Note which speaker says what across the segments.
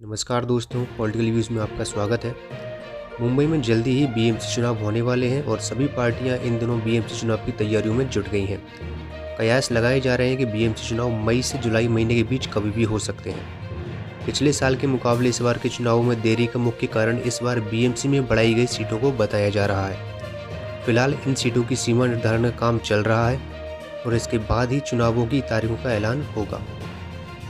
Speaker 1: नमस्कार दोस्तों, political views में आपका स्वागत है। मुंबई में जल्दी ही बीएमसी चुनाव होने वाले हैं और सभी पार्टियां इन दिनों बीएमसी चुनाव की तैयारियों में जुट गई हैं। कयास लगाए जा रहे हैं कि बीएमसी चुनाव मई से जुलाई महीने के बीच कभी भी हो सकते हैं। पिछले साल के मुकाबले इस बार के चुनावों में देरी का मुख्य कारण इस बार बीएमसी में बढ़ाई गई सीटों को बताया जा रहा है। फिलहाल इन सीटों की सीमा निर्धारण का काम चल रहा है और इसके बाद ही चुनावों की तारीखों का ऐलान होगा।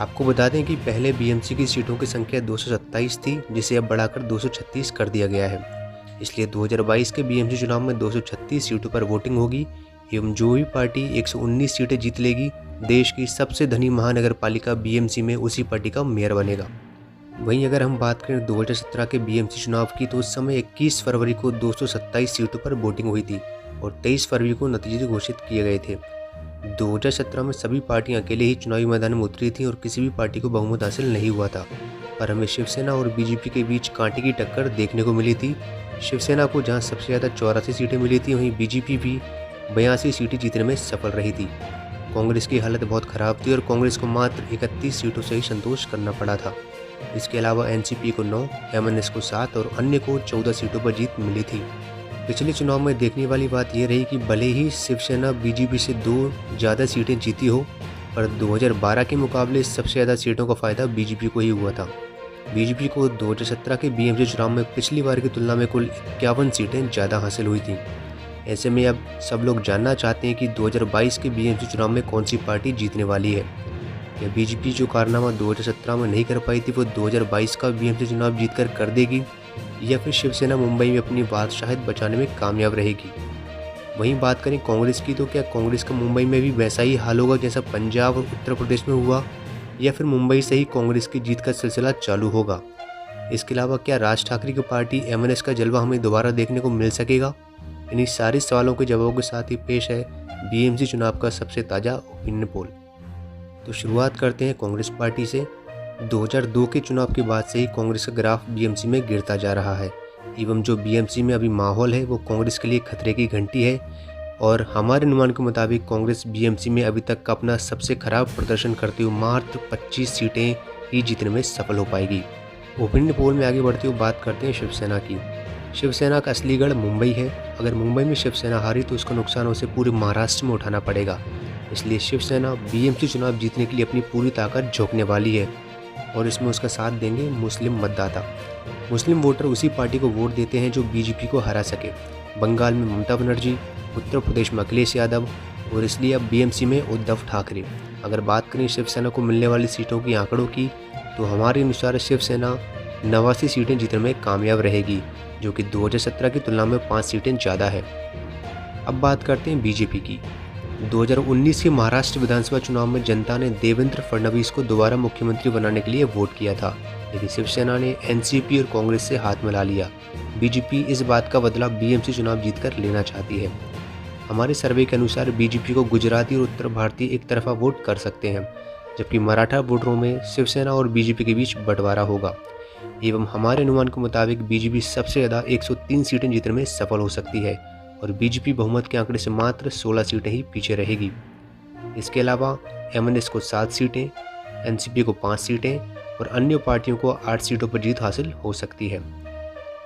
Speaker 1: आपको बता दें कि पहले बीएमसी की सीटों की संख्या 227 थी, जिसे अब बढ़ाकर 236 कर दिया गया है। इसलिए 2022 के बीएमसी चुनाव में 236 सीटों पर वोटिंग होगी एवं जो भी पार्टी 119 सीटें जीत लेगी, देश की सबसे धनी महानगर पालिका बीएमसी में उसी पार्टी का मेयर बनेगा। वहीं अगर हम बात करें 2017 के बीएमसी चुनाव की, तो उस समय 21 फरवरी को 227 सीटों पर वोटिंग हुई थी और 23 फरवरी को नतीजे घोषित किए गए थे। 2017 में सभी पार्टियां अकेले ही चुनावी मैदान में उतरी थी और किसी भी पार्टी को बहुमत हासिल नहीं हुआ था, पर हमें शिवसेना और बीजेपी के बीच कांटे की टक्कर देखने को मिली थी। शिवसेना को जहां सबसे ज़्यादा 84 सीटें मिली थी, वहीं बीजेपी भी 82 सीटें जीतने में सफल रही थी। कांग्रेस की हालत बहुत ख़राब थी और कांग्रेस को मात्र 31 सीटों से ही संतोष करना पड़ा था। इसके अलावा एनसीपी को 9, एमएनएस को 7 और अन्य को 14 सीटों पर जीत मिली थी। पिछले चुनाव में देखने वाली बात यह रही कि भले ही शिवसेना बीजेपी से 2 ज़्यादा सीटें जीती हो, पर 2012 के मुकाबले सबसे ज़्यादा सीटों का फ़ायदा बीजेपी को ही हुआ था। बीजेपी को 2017 के बीएमसी चुनाव में पिछली बार की तुलना में कुल 51 सीटें ज़्यादा हासिल हुई थीं। ऐसे में अब सब लोग जानना चाहते हैं कि 2022 के बीएमसी चुनाव में कौन सी पार्टी जीतने वाली है। या बीजेपी जो कारनामा 2017 में नहीं कर पाई थी, वो 2022 का बीएमसी चुनाव जीतकर कर देगी, या फिर शिवसेना मुंबई में अपनी बादशाहत बचाने में कामयाब रहेगी। वहीं बात करें कांग्रेस की, तो क्या कांग्रेस का मुंबई में भी वैसा ही हाल होगा जैसा पंजाब और उत्तर प्रदेश में हुआ, या फिर मुंबई से ही कांग्रेस की जीत का सिलसिला चालू होगा? इसके अलावा क्या राज ठाकरे की पार्टी एमएनएस का जलवा हमें दोबारा देखने को मिल सकेगा? इन्हीं सारे सवालों के जवाबों के साथ ही पेश है बीएमसी चुनाव का सबसे ताज़ा ओपिनियन पोल। तो शुरुआत करते हैं कांग्रेस पार्टी से। 2002 के चुनाव के बाद से ही कांग्रेस का ग्राफ बीएमसी में गिरता जा रहा है एवं जो बीएमसी में अभी माहौल है वो कांग्रेस के लिए खतरे की घंटी है और हमारे अनुमान के मुताबिक कांग्रेस बीएमसी में अभी तक का अपना सबसे खराब प्रदर्शन करते हुए मात्र 25 सीटें ही जीतने में सफल हो पाएगी। ओपिनियन पोल में आगे बढ़ते हुए बात करते हैं शिवसेना की। शिवसेना का असली गढ़ मुंबई है। अगर मुंबई में शिवसेना हारी तो उसका नुकसान उसे पूरे महाराष्ट्र में उठाना पड़ेगा। इसलिए शिवसेना बीएमसी चुनाव जीतने के लिए अपनी पूरी ताकत झोंकने वाली है और इसमें उसका साथ देंगे मुस्लिम मतदाता। मुस्लिम वोटर उसी पार्टी को वोट देते हैं जो बीजेपी को हरा सके। बंगाल में ममता बनर्जी, उत्तर प्रदेश में अखिलेश यादव और इसलिए अब बीएमसी में उद्धव ठाकरे। अगर बात करें शिवसेना को मिलने वाली सीटों की आंकड़ों की, तो हमारे अनुसार शिवसेना 89 सीटें जीतने में कामयाब रहेगी, जो कि 2017 की तुलना में 5 सीटें ज़्यादा है। अब बात करते हैं बीजेपी की। 2019 के महाराष्ट्र विधानसभा चुनाव में जनता ने देवेंद्र फडणवीस को दोबारा मुख्यमंत्री बनाने के लिए वोट किया था, लेकिन शिवसेना ने एनसीपी और कांग्रेस से हाथ मिला लिया। बीजेपी इस बात का बदला बीएमसी चुनाव जीतकर लेना चाहती है। हमारे सर्वे के अनुसार बीजेपी को गुजराती और उत्तर भारतीय एक तरफा वोट कर सकते हैं, जबकि मराठा वोटरों में शिवसेना और बीजेपी के बीच बंटवारा होगा। एवं हमारे अनुमान के मुताबिक बीजेपी सबसे ज़्यादा 103 सीटें जीतने में सफल हो सकती है और बीजेपी बहुमत के आंकड़े से मात्र 16 सीटें ही पीछे रहेगी। इसके अलावा एमएनएस को 7 सीटें, एनसीपी को 5 सीटें और अन्य पार्टियों को 8 सीटों पर जीत हासिल हो सकती है।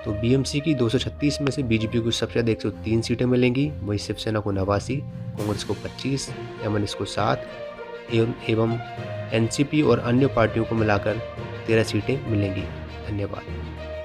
Speaker 1: तो बीएमसी की 236 में से बीजेपी को सबसे ज़्यादा 103 सीटें मिलेंगी, वहीं शिवसेना को 89, कांग्रेस को 25, एमएनएस को 7 एवं एनसीपी और अन्य पार्टियों को मिलाकर 13 सीटें मिलेंगी। धन्यवाद।